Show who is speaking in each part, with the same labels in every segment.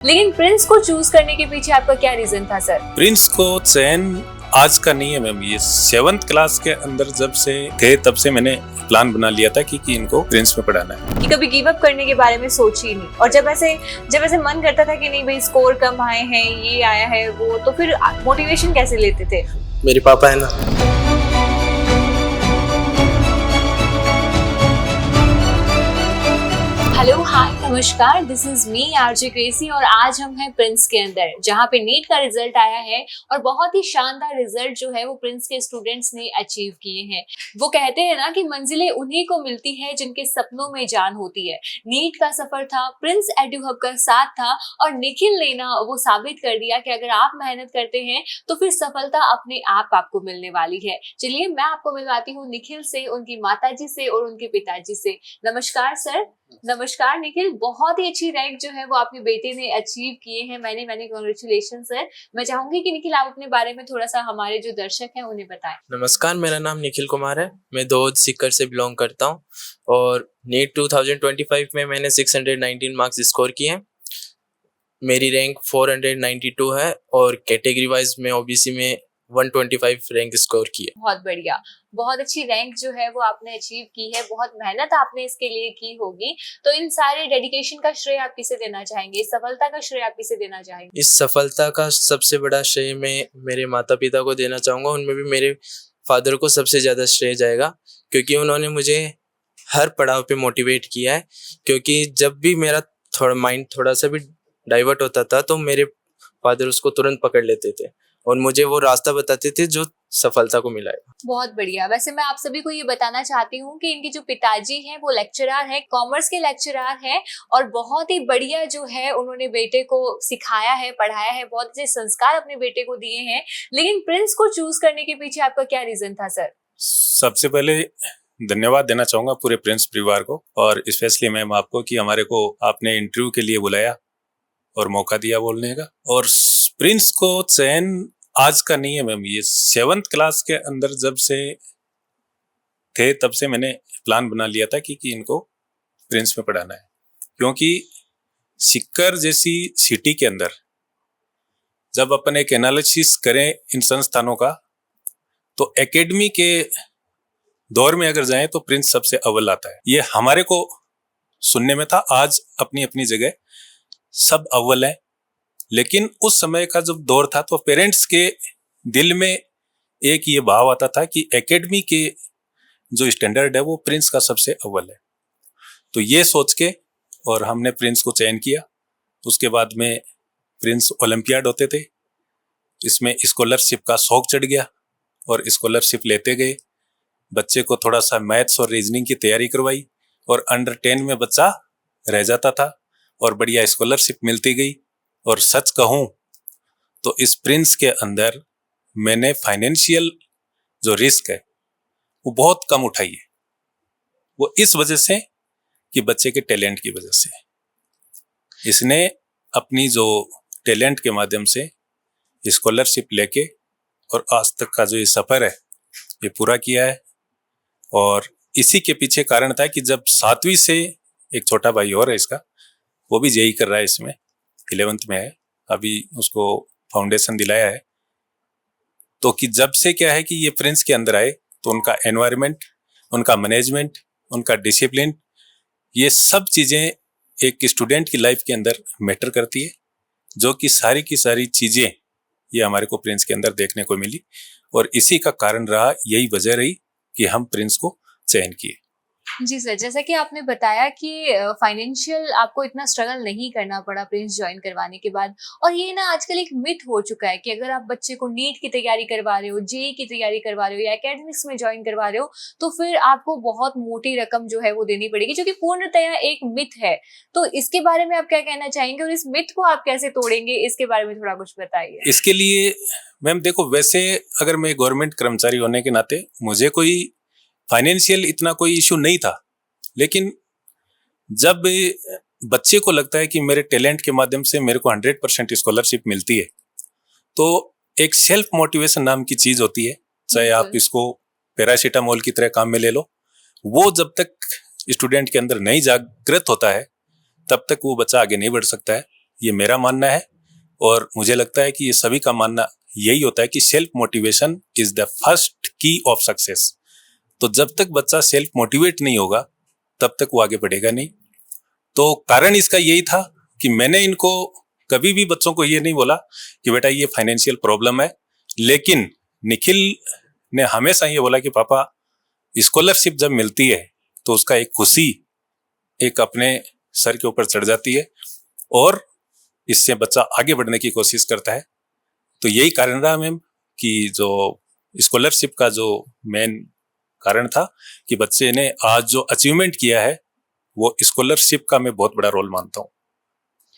Speaker 1: लेकिन प्रिंस को चूज करने के पीछे आपका क्या रीजन था सर?
Speaker 2: प्रिंस को चयन आज का नहीं है मैम, ये 7th क्लास के अंदर जब से थे तब से मैंने प्लान बना लिया था कि इनको प्रिंस में पढ़ाना है।
Speaker 1: कि कभी गिव अप करने के बारे में सोची ही नहीं, और जब ऐसे मन करता था कि नहीं भाई स्कोर कम आए हैं, ये आया है वो, तो फिर मोटिवेशन कैसे लेते थे?
Speaker 3: मेरे पापा है ना।
Speaker 1: हेलो हाय नमस्कार, this is me RJ cracy और आज हम हैं प्रिंस के अंदर, जहाँ पे नीट का रिजल्ट आया है और बहुत ही शानदार रिजल्ट जो है वो प्रिंस के स्टूडेंट्स ने अचीव किए हैं। वो कहते हैं ना कि मंजिलें उन्हीं को मिलती है जिनके सपनों में जान होती है। नीट का सफर था, प्रिंस एडू हब का साथ था और निखिल ने ना वो साबित कर दिया कि अगर आप मेहनत करते हैं तो फिर सफलता अपने आप आपको मिलने वाली है। चलिए मैं आपको मिलवाती हूँ निखिल से, उनकी माताजी से और उनके पिताजी से। नमस्कार सर। नमस्कार निखिल, बहुत ही अच्छी रैंक जो है वो आपके बेटे ने अचीव किए हैं। मैंने कांग्रेचुलेशन सर। मैं चाहूंगी कि निखिल आप अपने बारे में थोड़ा सा हमारे जो दर्शक हैं उन्हें बताएं।
Speaker 3: नमस्कार, मेरा नाम निखिल कुमार है। मैं दौद सीकर से बिलोंग करता हूँ और नीट 2025 में मैंने 619 मार्क्स स्कोर किए हैं। मेरी रैंक 492 है और कैटेगरी वाइज में ओबीसी में 125 रैंक स्कोर की है।
Speaker 1: बहुत बढ़िया, बहुत अच्छी रैंक जो है वो आपने अचीव की है। बहुत मेहनत आपने इसके लिए की होगी, तो इन सारे डेडिकेशन का श्रेय आप किसे देना चाहेंगे? इस सफलता का श्रेय आप किसे देना चाहेंगे?
Speaker 3: इस सफलता का सबसे बड़ा श्रेय मैं मेरे माता पिता को देना चाहूँगा। उनमें भी मेरे फादर को सबसे ज़्यादा श्रेय जाएगा, क्योंकि उन्होंने मुझे हर पड़ाव पे मोटिवेट किया है। क्योंकि जब भी मेरा माइंड थोड़ा सा भी डाइवर्ट होता था तो मेरे फादर उसको तुरंत पकड़ लेते थे और मुझे वो रास्ता बताते थे जो सफलता को मिला है।
Speaker 1: बहुत बढ़िया। वैसे मैं आप सभी को ये बताना चाहती हूँ कि इनके जो पिताजी हैं वो लेक्चरर हैं, कॉमर्स के लेक्चरर हैं और बहुत ही बढ़िया जो है उन्होंने बेटे को सिखाया है, पढ़ाया है, बहुत अच्छे संस्कार अपने बेटे को दिए हैं। लेकिन प्रिंस को चूज करने के पीछे आपका क्या रीजन था सर?
Speaker 2: सबसे पहले धन्यवाद देना चाहूंगा पूरे प्रिंस परिवार को और स्पेशली मैम आपको कि हमारे को आपने इंटरव्यू के लिए बुलाया और मौका दिया बोलने का। और प्रिंस को चयन आज का नहीं है मैम, ये 7th क्लास के अंदर जब से थे तब से मैंने प्लान बना लिया था कि इनको प्रिंस में पढ़ाना है। क्योंकि सीकर जैसी सिटी के अंदर जब अपन एक एनालिसिस करें इन संस्थानों का, तो एकेडमी के दौर में अगर जाएं तो प्रिंस सबसे अव्वल आता है। ये हमारे को सुनने में था, आज अपनी अपनी जगह सब अव्वल है। लेकिन उस समय का जब दौर था तो पेरेंट्स के दिल में एक ये भाव आता था कि एकेडमी के जो स्टैंडर्ड है वो प्रिंस का सबसे अव्वल है। तो ये सोच के और हमने प्रिंस को चयन किया। उसके बाद में प्रिंस ओलंपियाड होते थे, इसमें स्कॉलरशिप का शौक चढ़ गया और स्कॉलरशिप लेते गए। बच्चे को थोड़ा सा मैथ्स और रीजनिंग की तैयारी करवाई और अंडर 10 में बच्चा रह जाता था और बढ़िया स्कॉलरशिप मिलती गई। और सच कहूं तो इस प्रिंस के अंदर मैंने फाइनेंशियल जो रिस्क है वो बहुत कम उठाई है। वो इस वजह से कि बच्चे के टैलेंट की वजह से इसने अपनी जो टैलेंट के माध्यम से स्कॉलरशिप लेके और आज तक का जो ये सफर है ये पूरा किया है। और इसी के पीछे कारण था कि जब 7वीं से एक छोटा भाई और है इसका, वो भी जेई कर रहा है, इसमें 11th में है, अभी उसको फाउंडेशन दिलाया है। तो कि जब से क्या है कि ये प्रिंस के अंदर आए तो उनका एनवायरनमेंट, उनका मैनेजमेंट, उनका डिसिप्लिन, ये सब चीजें एक स्टूडेंट की लाइफ के अंदर मैटर करती है, जो कि सारी की सारी चीजें ये हमारे को प्रिंस के अंदर देखने को मिली। और इसी का कारण रहा, यही वजह रही कि हम प्रिंस को चयन किए।
Speaker 1: जी सर, जैसा कि आपने बताया कि फाइनेंशियल आपको इतना स्ट्रगल नहीं करना पड़ा प्रिंस ज्वाइन करवाने के बाद, और ये ना आजकल एक मिथ हो चुका है कि अगर आप बच्चे को नीट की तैयारी करवा रहे हो, जेई की तैयारी करवा रहे हो या एकेडमिक्स में ज्वाइन करवा रहे हो तो फिर आपको बहुत मोटी रकम जो है वो देनी पड़ेगी, जो कि पूर्णतया एक मिथ है। तो इसके बारे में आप क्या कहना चाहेंगे और इस मिथ को आप कैसे तोड़ेंगे, इसके बारे में थोड़ा कुछ बताइए।
Speaker 2: इसके लिए मैम देखो, वैसे अगर मैं गवर्नमेंट कर्मचारी होने के नाते मुझे कोई फाइनेंशियल इतना कोई इशू नहीं था, लेकिन जब बच्चे को लगता है कि मेरे टैलेंट के माध्यम से मेरे को 100% स्कॉलरशिप मिलती है, तो एक सेल्फ मोटिवेशन नाम की चीज होती है, चाहे आप इसको पैरासीटामोल की तरह काम में ले लो। वो जब तक स्टूडेंट के अंदर नहीं जागृत होता है तब तक वो बच्चा आगे नहीं बढ़ सकता है। ये मेरा मानना है और मुझे लगता है कि ये सभी का मानना यही होता है कि self motivation is the first की ऑफ सक्सेस। तो जब तक बच्चा सेल्फ मोटिवेट नहीं होगा तब तक वो आगे बढ़ेगा नहीं। तो कारण इसका यही था कि मैंने इनको कभी भी बच्चों को ये नहीं बोला कि बेटा ये फाइनेंशियल प्रॉब्लम है, लेकिन निखिल ने हमेशा ये बोला कि पापा स्कॉलरशिप जब मिलती है तो उसका एक खुशी एक अपने सर के ऊपर चढ़ जाती है और इससे बच्चा आगे बढ़ने की कोशिश करता है। तो यही कारण रहा मैम कि जो स्कॉलरशिप का जो मेन कारण था कि बच्चे ने आज जो अचीवमेंट किया है वो स्कॉलरशिप का मैं बहुत बड़ा रोल मानता हूँ।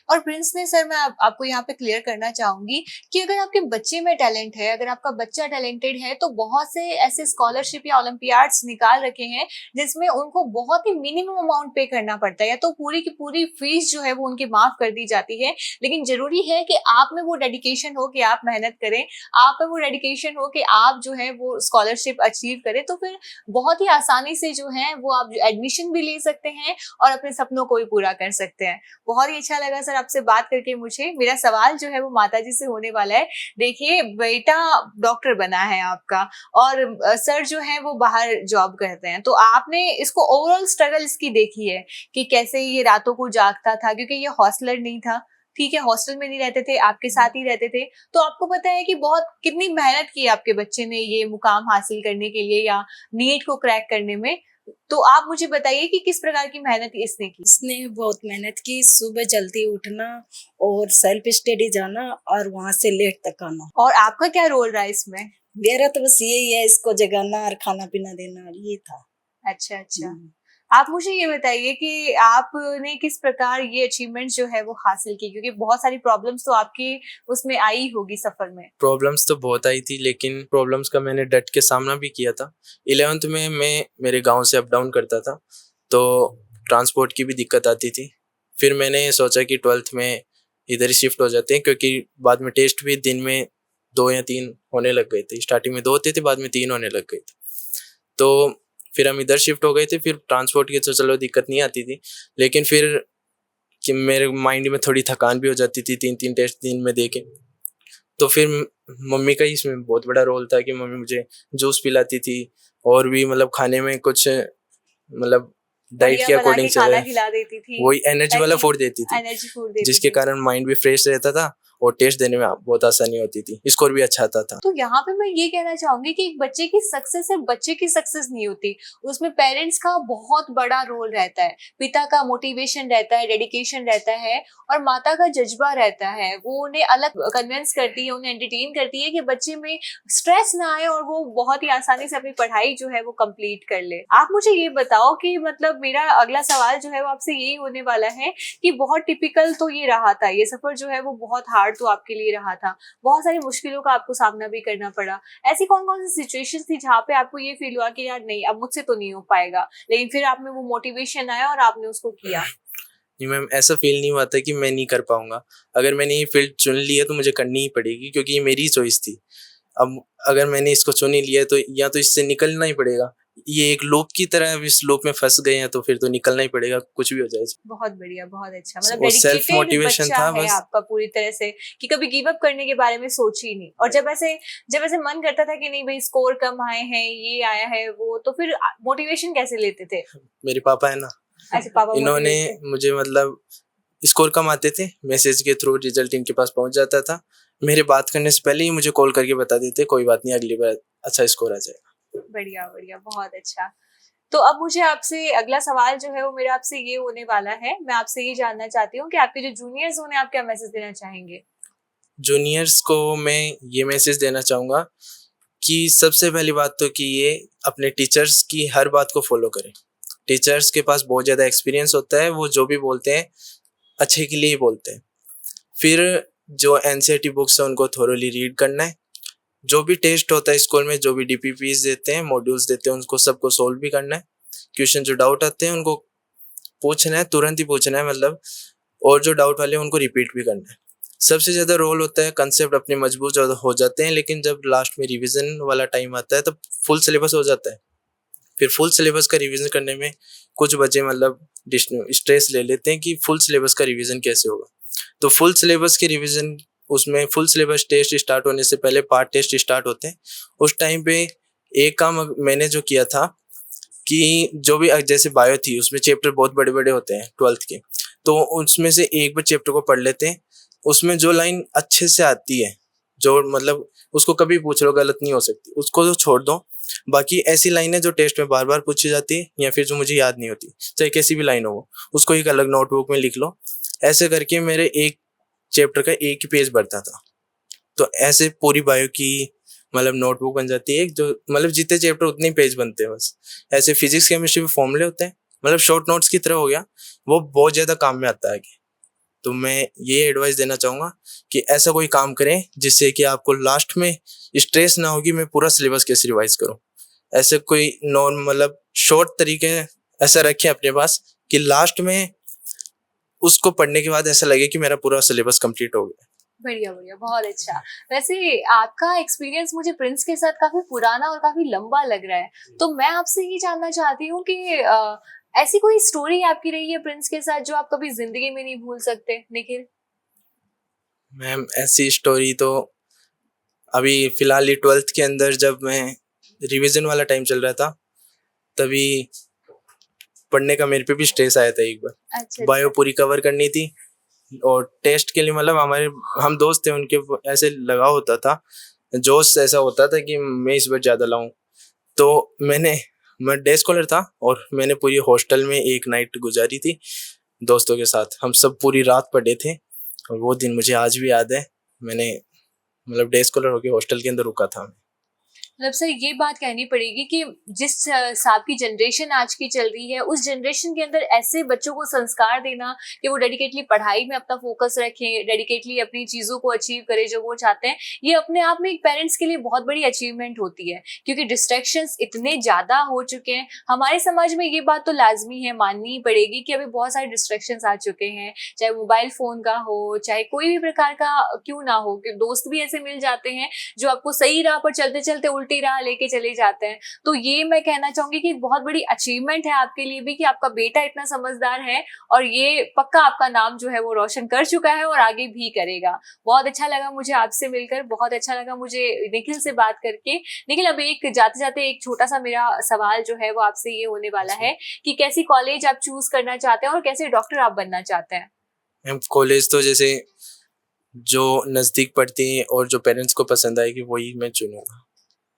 Speaker 1: और प्रिंस ने सर मैं आपको यहाँ पे क्लियर करना चाहूंगी कि अगर आपके बच्चे में टैलेंट है, अगर आपका बच्चा टैलेंटेड है, तो बहुत से ऐसे स्कॉलरशिप या ओलंपियाड्स निकाल रखे हैं जिसमें उनको बहुत ही मिनिमम अमाउंट पे करना पड़ता है, या तो पूरी की पूरी फीस जो है वो उनकी माफ कर दी जाती है। लेकिन जरूरी है कि आप में वो डेडिकेशन हो कि आप मेहनत करें, आप में वो डेडिकेशन हो कि आप जो है वो स्कॉलरशिप अचीव करें, तो फिर बहुत ही आसानी से जो है वो आप एडमिशन भी ले सकते हैं और अपने सपनों को भी पूरा कर सकते हैं। बहुत ही अच्छा लगा सर आपसे बात करके मुझे। मेरा सवाल जो है वो माताजी से होने वाला है। देखिए बेटा डॉक्टर बना है आपका और सर जो है वो बाहर जॉब करते हैं, तो आपने इसको ओवरऑल स्ट्रगल इसकी देखी है कि कैसे ये रातों को जागता था, क्योंकि ये हॉस्टलर नहीं था, ठीक है, हॉस्टल में नहीं रहते थे, आपके साथ ही रहते थे। तो आपको पता है कि बहुत कितनी मेहनत की आपके बच्चे ने ये मुकाम हासिल करने के लिए या नीट को क्रैक करने में। तो आप मुझे बताइए कि किस प्रकार की मेहनत इसने की।
Speaker 4: इसने बहुत मेहनत की, सुबह जल्दी उठना और सेल्फ स्टडी जाना और वहां से लेट तक आना।
Speaker 1: और आपका क्या रोल रहा है इसमें?
Speaker 4: मेरा तो बस यही है, इसको जगाना और खाना पीना देना, ये था।
Speaker 1: अच्छा अच्छा, आप मुझे ये बताइए कि आपने किस प्रकार ये अचीवमेंट जो है वो हासिल की, क्योंकि बहुत सारी प्रॉब्लम्स तो आपकी उसमें आई होगी सफर में।
Speaker 3: प्रॉब्लम्स तो बहुत आई थी, लेकिन प्रॉब्लम्स का मैंने डट के सामना भी किया था। 11th में मैं मेरे गांव से अप डाउन करता था, तो ट्रांसपोर्ट की भी दिक्कत आती थी। फिर मैंने सोचा कि 12th में इधर ही शिफ्ट हो जाते हैं, क्योंकि बाद में टेस्ट भी दिन में 2 या 3 होने लग गए थे। स्टार्टिंग में 2 होते थे, बाद में 3 होने लग गए थे। तो फिर हम इधर शिफ्ट हो गए थे। फिर ट्रांसपोर्ट की तो चलो दिक्कत नहीं आती थी, लेकिन फिर कि मेरे माइंड में थोड़ी थकान भी हो जाती थी 3-3 टेस्ट दिन में दे के। तो फिर मम्मी का इसमें बहुत बड़ा रोल था कि मम्मी मुझे जूस पिलाती थी और भी मतलब खाने में कुछ मतलब डाइट के अकॉर्डिंग
Speaker 1: खाना खिला देती थी,
Speaker 3: वही एनर्जी वाला फूड देती थी,
Speaker 1: एनर्जी फूड देती
Speaker 3: जिसके
Speaker 1: थी।
Speaker 3: कारण माइंड भी फ्रेश रहता था और टेस्ट देने में बहुत आसानी होती थी, स्कोर भी अच्छा आता था।
Speaker 1: तो यहाँ पे मैं ये कहना चाहूंगी कि एक बच्चे की सक्सेस सिर्फ बच्चे की सक्सेस नहीं होती, उसमें पेरेंट्स का बहुत बड़ा रोल रहता है, पिता का मोटिवेशन रहता है, डेडिकेशन रहता है और माता का जज्बा रहता है। वो उन्हें अलग कन्विंस करती है, उन्हें एंटरटेन करती है कि बच्चे में स्ट्रेस ना आए और वो बहुत ही आसानी से अपनी पढ़ाई जो है वो कंप्लीट कर ले। आप मुझे ये बताओ कि मतलब मेरा अगला सवाल जो है वो आपसे यही होने वाला है कि बहुत टिपिकल तो ये रहा था, ये सफर जो है वो बहुत हार्ड तो आपके लिए रहा था, बहुत सारी मुश्किलों का आपको सामना भी करना पड़ा। ऐसी कौन कौन सी सिचुएशंस थी जहाँ पे आपको ये फील हुआ कि यार नहीं अब मुझसे तो नहीं हो पाएगा, लेकिन फिर आप में वो मोटिवेशन आया और आपने उसको किया?
Speaker 3: नहीं मैम, ऐसा फील नहीं हुआ था कि मैं नहीं कर पाऊंगा। अगर मैंने ये फील्ड चुन ली है तो मुझे करनी ही पड़ेगी, क्योंकि ये मेरी चॉइस थी। अब अगर मैंने इसको चुन ही लिया तो या तो इससे निकलना ही पड़ेगा। ये एक लूप की तरह, अब इस लूप में फंस गए हैं तो फिर तो निकलना ही पड़ेगा, कुछ भी हो जाए।
Speaker 1: बहुत बढ़िया, बहुत अच्छा, मतलब
Speaker 3: वो सेल्फ
Speaker 1: डेडिकेटेड
Speaker 3: मोटिवेशन
Speaker 1: बच्चा
Speaker 3: था
Speaker 1: है
Speaker 3: बस।
Speaker 1: आपका पूरी तरह से कि कभी गिव अप करने के बारे में सोच ही नहीं। और जब ऐसे मन करता था कि नहीं भाई स्कोर कम आए हैं, ये आया है वो, तो फिर मोटिवेशन कैसे लेते थे?
Speaker 3: मेरे पापा है ना,
Speaker 1: ऐसे पापा
Speaker 3: इन्होंने
Speaker 1: motivate थे?
Speaker 3: मुझे मतलब स्कोर कम आते थे, मैसेज के थ्रू रिजल्ट इनके पास पहुंच जाता था। मेरे बात करने से पहले ही मुझे कॉल करके बता देते कोई बात नहीं, अगली बार अच्छा स्कोर आ जाएगा।
Speaker 1: बढ़िया बढ़िया, बहुत अच्छा। तो अब मुझे आपसे अगला सवाल जो है वो मेरा आपसे ये होने वाला है, मैं आपसे ये जानना चाहती हूँ कि आपके जो जूनियर्स उन्हें आप क्या मैसेज देना चाहेंगे?
Speaker 3: जूनियर्स को मैं ये मैसेज देना चाहूँगा कि सबसे पहली बात तो कि ये अपने टीचर्स की हर बात को फॉलो करें। टीचर्स के पास बहुत ज़्यादा एक्सपीरियंस होता है, वो जो भी बोलते हैं अच्छे के लिए ही बोलते हैं। फिर जो एनसीईआरटी बुक्स है उनको थोरोली रीड करना है। जो भी टेस्ट होता है स्कूल में, जो भी डीपीपीज देते हैं, मॉड्यूल्स देते हैं, उनको सबको सोल्व भी करना है। क्वेश्चन जो डाउट आते हैं उनको पूछना है, तुरंत ही पूछना है मतलब, और जो डाउट वाले हैं उनको रिपीट भी करना है। सबसे ज़्यादा रोल होता है, कंसेप्ट अपने मजबूत हो जाते हैं, लेकिन जब लास्ट में रिवीजन वाला टाइम आता है तब फुल सिलेबस हो जाता है। फिर फुल सिलेबस का रिवीजन करने में कुछ बच्चे मतलब स्ट्रेस ले लेते हैं कि फुल सिलेबस का रिवीजन कैसे होगा। तो फुल सिलेबस की रिवीजन, उसमें फुल सिलेबस टेस्ट स्टार्ट होने से पहले पार्ट टेस्ट स्टार्ट होते हैं। उस टाइम पे एक काम मैंने जो किया था कि जो भी जैसे बायो थी उसमें चैप्टर बहुत बड़े बड़े होते हैं 12th के, तो उसमें से एक बार चैप्टर को पढ़ लेते हैं। उसमें जो लाइन अच्छे से आती है, जो मतलब उसको कभी पूछ लो गलत नहीं हो सकती, उसको तो छोड़ दो। बाकी ऐसी लाइनें जो टेस्ट में बार बार पूछी जाती है या फिर जो मुझे याद नहीं होती, चाहे कैसी भी लाइन हो वो, उसको एक अलग नोटबुक में लिख लो। ऐसे करके मेरे एक चैप्टर का एक ही पेज भरता था। तो ऐसे पूरी बायो की मतलब नोटबुक बन जाती है, जो मतलब जितने चैप्टर उतने ही पेज बनते हैं बस। ऐसे फिजिक्स केमिस्ट्री में फॉर्मूले होते हैं, मतलब शॉर्ट नोट्स की तरह हो गया, वो बहुत ज़्यादा काम में आता है आगे। तो मैं ये एडवाइस देना चाहूँगा कि ऐसा कोई काम करें जिससे कि आपको लास्ट में स्ट्रेस ना होगी मैं पूरा सिलेबस कैसे रिवाइज करूँ। ऐसे कोई नॉर्म मतलब शॉर्ट तरीके ऐसा रखें अपने पास कि लास्ट में उसको पढ़ने के बाद ऐसा लगे कि मेरा पूरा सिलेबस कंप्लीट हो गया।
Speaker 1: बढ़िया बढ़िया, बहुत अच्छा। वैसे आपका एक्सपीरियंस मुझे प्रिंस के साथ काफी पुराना और काफी लंबा लग रहा है, तो मैं आपसे ये जानना चाहती हूँ कि ऐसी कोई स्टोरी आपकी रही है प्रिंस के साथ जो आप कभी जिंदगी में नहीं भूल सकते, निखिल?
Speaker 3: मैम ऐसी स्टोरी तो अभी फिलहाल ही 12th के अंदर जब मैं रिवीजन वाला टाइम चल रहा था, तभी पढ़ने का मेरे पे भी स्ट्रेस आया था एक बार।
Speaker 1: अच्छा
Speaker 3: बायो पूरी कवर करनी थी और टेस्ट के लिए मतलब हम दोस्त थे, उनके ऐसे लगाव होता था, जोश ऐसा होता था कि मैं इस बार ज़्यादा लाऊं। तो मैं डे स्कॉलर था और मैंने पूरी हॉस्टल में एक नाइट गुजारी थी दोस्तों के साथ। हम सब पूरी रात पढ़े थे और वो दिन मुझे आज भी याद है। मैंने मतलब डे स्कॉलर होकर हॉस्टल के अंदर रुका था।
Speaker 1: मतलब सर ये बात कहनी पड़ेगी कि जिस हिसाब की जनरेशन आज की चल रही है, उस जनरेशन के अंदर ऐसे बच्चों को संस्कार देना कि वो डेडिकेटली पढ़ाई में अपना फोकस रखें, डेडिकेटली अपनी चीजों को अचीव करें जो वो चाहते हैं, ये अपने आप में एक पेरेंट्स के लिए बहुत बड़ी अचीवमेंट होती है। क्योंकि डिस्ट्रैक्शंस इतने ज्यादा हो चुके हैं हमारे समाज में, ये बात तो लाजमी है, माननी ही पड़ेगी कि अभी बहुत सारे डिस्ट्रैक्शंस आ चुके हैं, चाहे मोबाइल फोन का हो, चाहे कोई भी प्रकार का क्यों ना हो, कि दोस्त भी ऐसे मिल जाते हैं जो आपको सही राह पर चलते चलते उल्टी राह लेके चले जाते हैं। तो ये मैं कहना चाहूंगी कि बहुत बड़ी अचीवमेंट है आपके लिए भी कि आपका बेटा इतना समझदार है और ये पक्का आपका नाम जो है वो रोशन कर चुका है और आगे भी करेगा। बहुत अच्छा लगा मुझे आपसे मिलकर, बहुत अच्छा लगा मुझे निखिल से बात करके। निखिल, अब एक जाते जाते एक छोटा सा मेरा सवाल जो है वो आपसे ये होने वाला है कि कैसी कॉलेज आप चूज करना चाहते हैं और कैसे डॉक्टर आप बनना चाहते हैं?
Speaker 3: कॉलेज तो जैसे जो नज़दीक पड़ती है और जो पेरेंट्स को पसंद आएगी वही मैं चुनूंगा।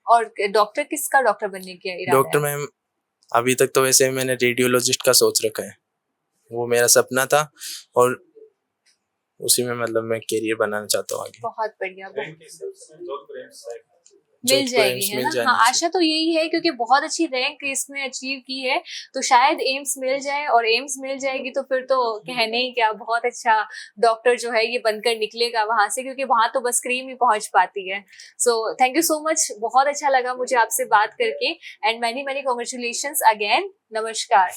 Speaker 1: और डॉक्टर किसका डॉक्टर बनने की इरादा
Speaker 3: डॉक्टर
Speaker 1: है?
Speaker 3: मैम अभी तक तो वैसे मैंने रेडियोलॉजिस्ट का सोच रखा है, वो मेरा सपना था और उसी में मतलब मैं करियर बनाना चाहता हूँ आगे।
Speaker 1: बहुत बढ़िया,
Speaker 3: जो
Speaker 1: मिल जाएगी
Speaker 3: एम्स
Speaker 1: है
Speaker 3: मिल
Speaker 1: ना?
Speaker 3: जानी
Speaker 1: हाँ,
Speaker 3: चाहिए।
Speaker 1: आशा तो यही है क्योंकि बहुत अच्छी रैंक इसने अचीव की है, तो शायद एम्स मिल जाए, और एम्स मिल जाएगी तो फिर तो कहने ही क्या, बहुत अच्छा डॉक्टर जो है ये बनकर निकलेगा वहां से, क्योंकि वहां तो बस क्रीम ही पहुंच पाती है। So thank you so much, बहुत अच्छा लगा मुझे आपसे बात करके, and many many congratulations again. नमस्कार।